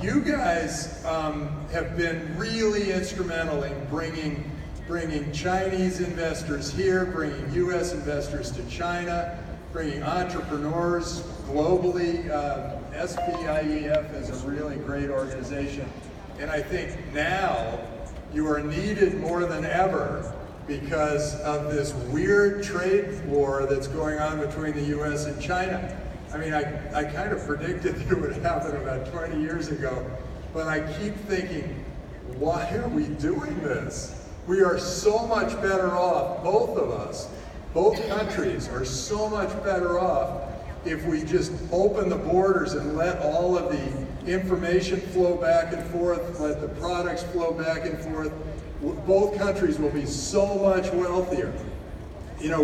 you guys have been really instrumental in bringing Chinese investors here, bringing U.S. investors to China, bringing entrepreneurs globally. SVIEF is a really great organization. And I think now you are needed more than ever because of this weird trade war that's going on between the U.S. and China. I mean, I kind of predicted that it would happen about 20 years ago, but I keep thinking, why are we doing this? We are so much better off, both of us, both countries are so much better off if we just open the borders and let all of the information flow back and forth, let the products flow back and forth. Both countries will be so much wealthier. You know,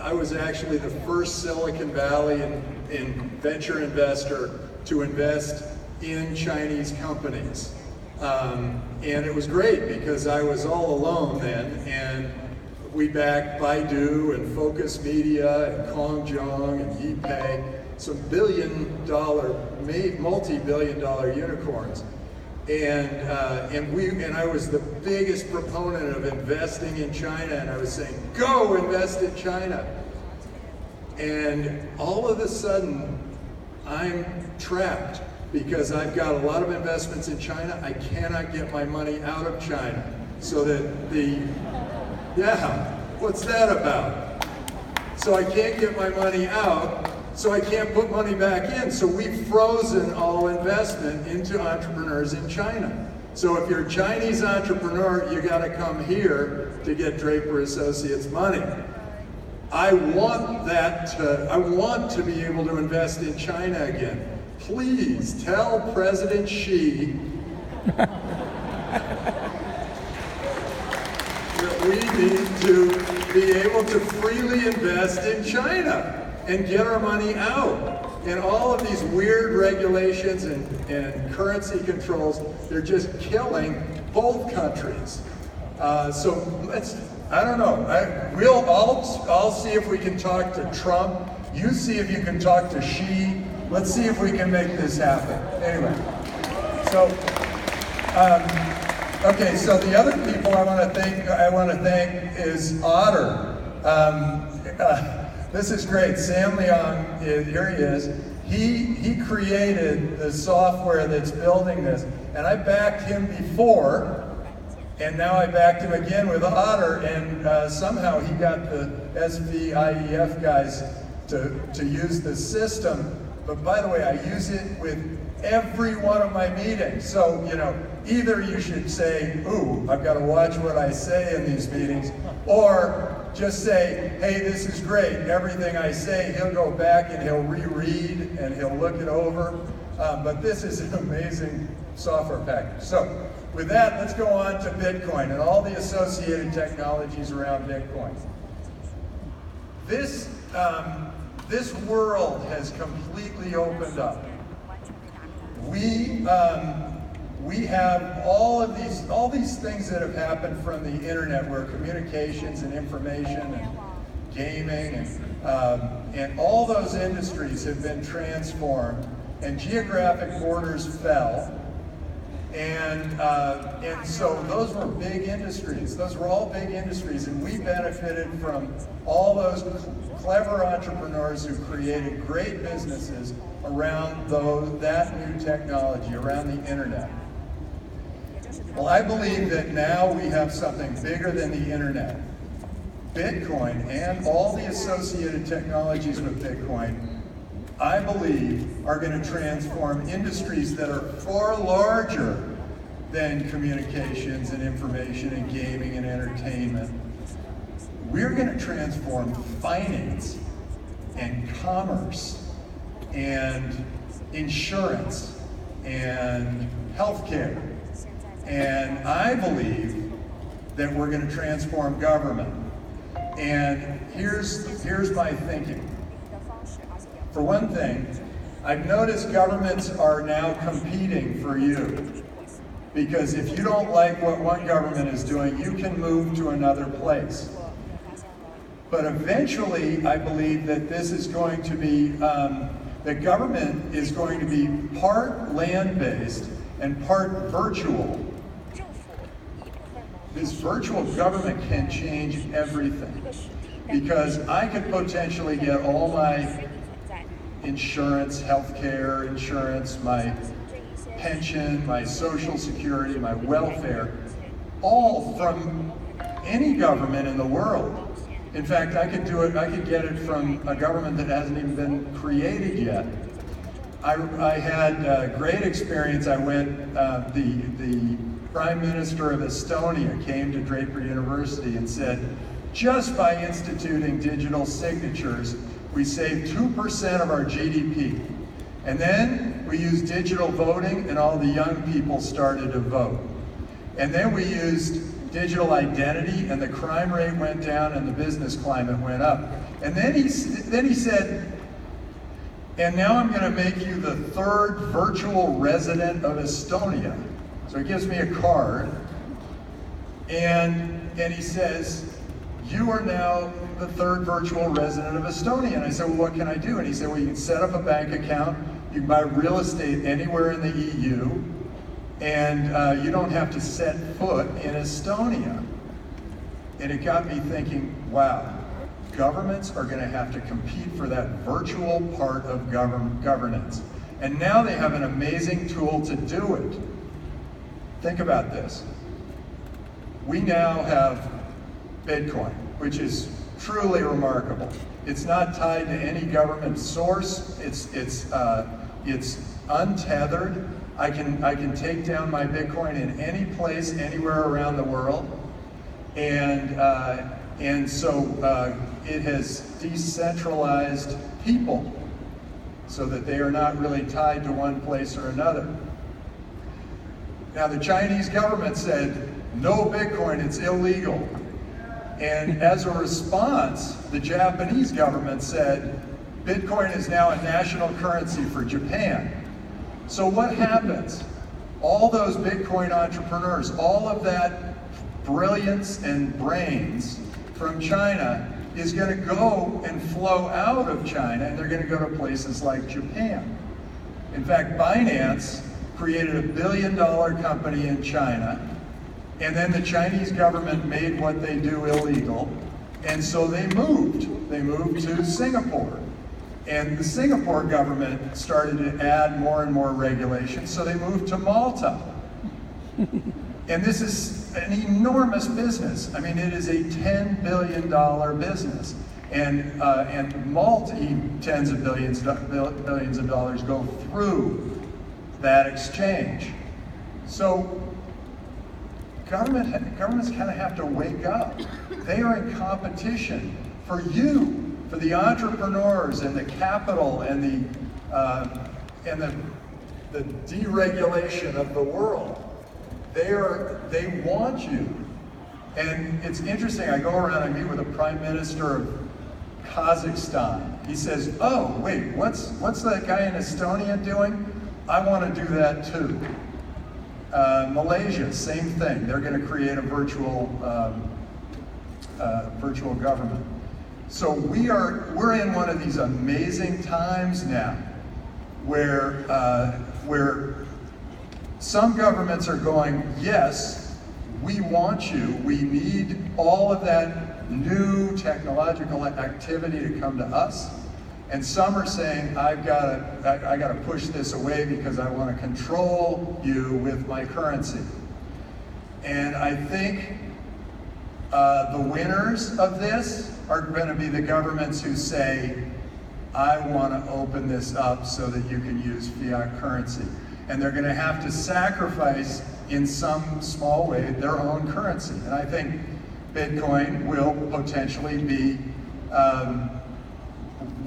I was actually the first Silicon Valley in venture investor to invest in Chinese companies. And it was great because I was all alone then, and we backed Baidu and Focus Media and Kongjong and Yipei, some billion-dollar, multi-billion-dollar unicorns. And I was the biggest proponent of investing in China, and I was saying, go invest in China. And all of a sudden, I'm trapped because I've got a lot of investments in China. I cannot get my money out of China. So that what's that about? So I can't get my money out, so I can't put money back in. So we've frozen all investment into entrepreneurs in China. So if you're a Chinese entrepreneur, you gotta come here to get Draper Associates money. I want to be able to invest in China again. Please tell President Xi that we need to be able to freely invest in China and get our money out. And all of these weird regulations and currency controls, they're just killing both countries. So let's, I don't know, I'll see if we can talk to Trump. You see if you can talk to Xi. Let's see if we can make this happen. Anyway, so, okay, so the other people I want to thank is Otter. This is great. Sam Leong, here he is. He created the software that's building this, and I backed him before, and now I backed him again with Otter, and somehow he got the SVIEF guys to use the system. But by the way, I use it with every one of my meetings. So, you know, either you should say, ooh, I've got to watch what I say in these meetings, or just say, hey, this is great. Everything I say, he'll go back and he'll reread and he'll look it over. But this is an amazing software package. So with that, let's go on to Bitcoin and all the associated technologies around Bitcoin. This world has completely opened up. We have all these things that have happened from the internet, where communications and information and gaming and all those industries have been transformed, and geographic borders fell. And so those were big industries. Those were all big industries, and we benefited from all those clever entrepreneurs who created great businesses around that new technology, around the internet. Well, I believe that now we have something bigger than the internet. Bitcoin and all the associated technologies with Bitcoin, I believe, are going to transform industries that are far larger than communications and information and gaming and entertainment. We're going to transform finance and commerce and insurance and healthcare. And I believe that we're going to transform government. And here's my thinking. For one thing, I've noticed governments are now competing for you. Because if you don't like what one government is doing, you can move to another place. But eventually, I believe that this is going to be that government is going to be part land-based and part virtual. This virtual government can change everything, because I could potentially get all my insurance, healthcare insurance, my pension, my social security, my welfare, all from any government in the world. In fact, I could do it, I could get it from a government that hasn't even been created yet. I had a great experience. I went, the Prime Minister of Estonia came to Draper University and said, just by instituting digital signatures, we saved 2% of our GDP. And then we used digital voting and all the young people started to vote. And then we used digital identity and the crime rate went down and the business climate went up. And then he said, and now I'm going to make you the third virtual resident of Estonia. So he gives me a card, and he says, you are now the third virtual resident of Estonia. And I said, well, what can I do? And he said, well, you can set up a bank account, you can buy real estate anywhere in the EU, and you don't have to set foot in Estonia. And it got me thinking, wow, governments are going to have to compete for that virtual part of governance. And now they have an amazing tool to do it. Think about this. We now have Bitcoin, which is truly remarkable. It's not tied to any government source. It's untethered. I can take down my Bitcoin in any place, anywhere around the world, and so it has decentralized people, so that they are not really tied to one place or another. Now, the Chinese government said, no Bitcoin, it's illegal. And as a response, the Japanese government said, Bitcoin is now a national currency for Japan. So what happens? All those Bitcoin entrepreneurs, all of that brilliance and brains from China is going to go and flow out of China, and they're going to go to places like Japan. In fact, Binance created $1 billion company in China, and then the Chinese government made what they do illegal, and so they moved. They moved to Singapore. And the Singapore government started to add more and more regulations, so they moved to Malta. And this is an enormous business. I mean, it is a $10 billion business. And multi-tens of billions of dollars go through that exchange. So governments kind of have to wake up. They are in competition for you, for the entrepreneurs and the capital and the deregulation of the world. They want you. And it's interesting, I go around and meet with the Prime Minister of Kazakhstan. He says, oh, wait, what's that guy in Estonia doing? I want to do that too. Malaysia, same thing. They're going to create a virtual government. So we're in one of these amazing times now where some governments are going, yes, we want you. We need all of that new technological activity to come to us. And some are saying, I gotta push this away because I want to control you with my currency. And I think the winners of this are going to be the governments who say, I want to open this up so that you can use fiat currency. And they're going to have to sacrifice in some small way their own currency. And I think Bitcoin will potentially be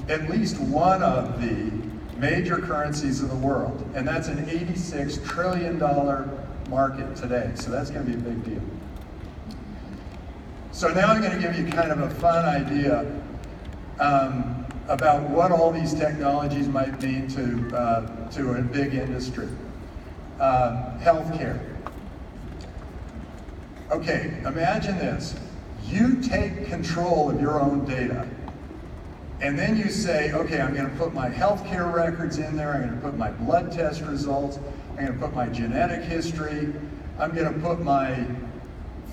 at least one of the major currencies of the world. And that's an $86 trillion market today. So that's going to be a big deal. So now I'm going to give you kind of a fun idea about what all these technologies might mean to a big industry. Healthcare. Okay, imagine this. You take control of your own data, And then you say, okay, I'm going to put my healthcare records in there, I'm going to put my blood test results, I'm going to put my genetic history, I'm going to put my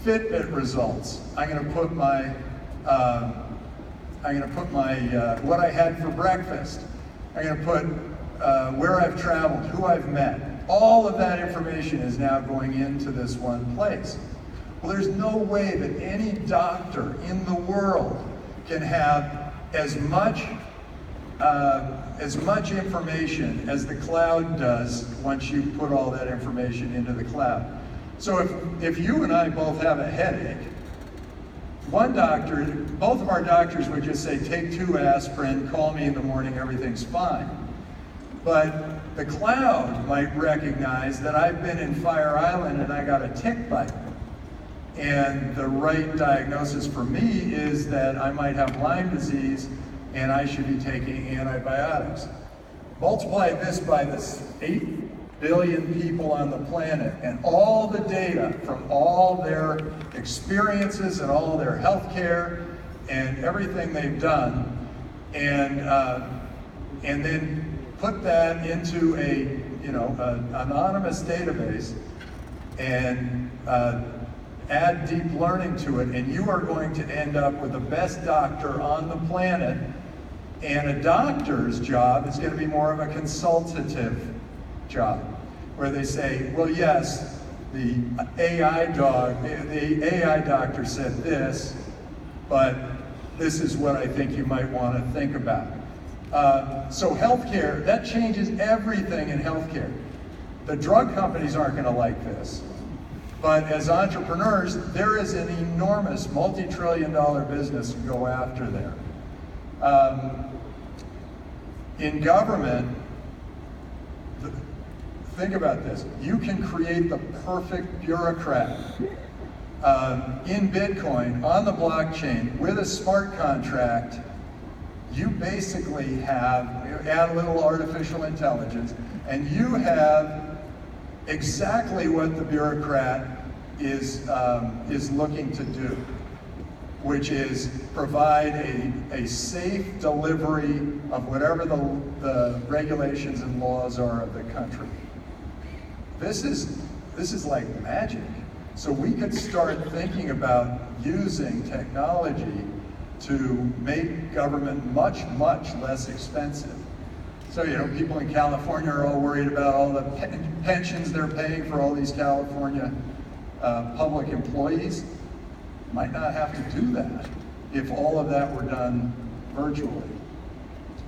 Fitbit results, I'm going to put my what I had for breakfast, I'm going to put where I've traveled, who I've met. All of that information is now going into this one place. Well, there's no way that any doctor in the world can have as much information as the cloud does once you put all that information into the cloud. So if you and I both have a headache, one doctor, both of our doctors would just say, take 2 aspirin, call me in the morning, everything's fine. But the cloud might recognize that I've been in Fire Island and I got a tick bite. And the right diagnosis for me is that I might have Lyme disease and I should be taking antibiotics. Multiply this by the 8 billion people on the planet and all the data from all their experiences and all their health care and everything they've done, and then put that into a anonymous database and add deep learning to it, and you are going to end up with the best doctor on the planet. And a doctor's job is going to be more of a consultative job, where they say, well, yes, the AI doctor said this, but this is what I think you might want to think about. So healthcare, that changes everything in healthcare. The drug companies aren't going to like this. But as entrepreneurs, there is an enormous multi-trillion-dollar business to go after there. In government, think about this. You can create the perfect bureaucrat in Bitcoin, on the blockchain, with a smart contract. You basically have, you add a little artificial intelligence, and you have exactly what the bureaucrat is looking to do, which is provide a safe delivery of whatever the regulations and laws are of the country. This is like magic. So we could start thinking about using technology to make government much, much less expensive. So, people in California are all worried about all the pensions they're paying for all these California public employees. Might not have to do that if all of that were done virtually.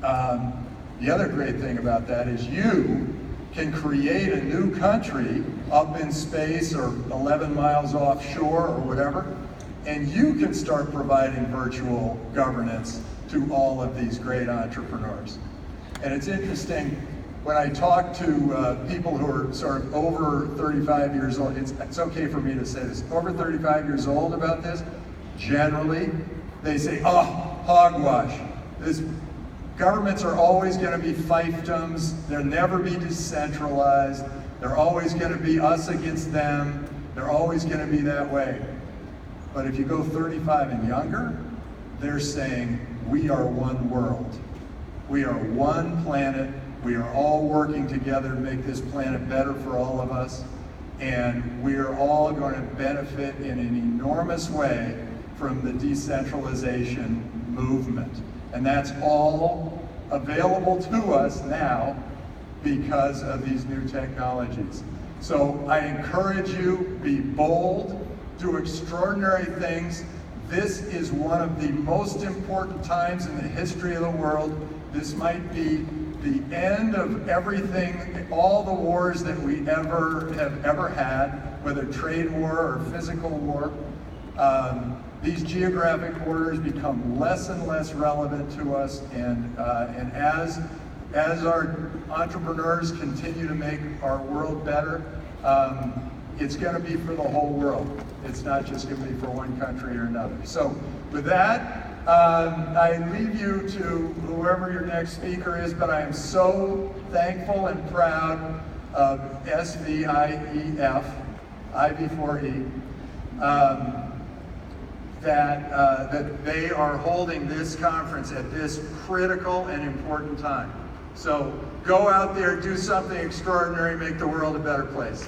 The other great thing about that is you can create a new country up in space or 11 miles offshore or whatever, and you can start providing virtual governance to all of these great entrepreneurs. And it's interesting, when I talk to people who are sort of over 35 years old, it's okay for me to say this, over 35 years old about this, generally, they say, oh, hogwash. Governments are always going to be fiefdoms, they'll never be decentralized, they're always going to be us against them, they're always going to be that way. But if you go 35 and younger, they're saying, we are one world. We are one planet. We are all working together to make this planet better for all of us. And we are all going to benefit in an enormous way from the decentralization movement. And that's all available to us now because of these new technologies. So I encourage you, be bold, do extraordinary things. This is one of the most important times in the history of the world. This might be the end of everything, all the wars that we have ever had, whether trade war or physical war. These geographic borders become less and less relevant to us, and as our entrepreneurs continue to make our world better, it's going to be for the whole world. It's not just going to be for one country or another. So with that, I leave you to whoever your next speaker is, but I am so thankful and proud of SVIEF, I before E, that they are holding this conference at this critical and important time. So go out there, do something extraordinary, make the world a better place.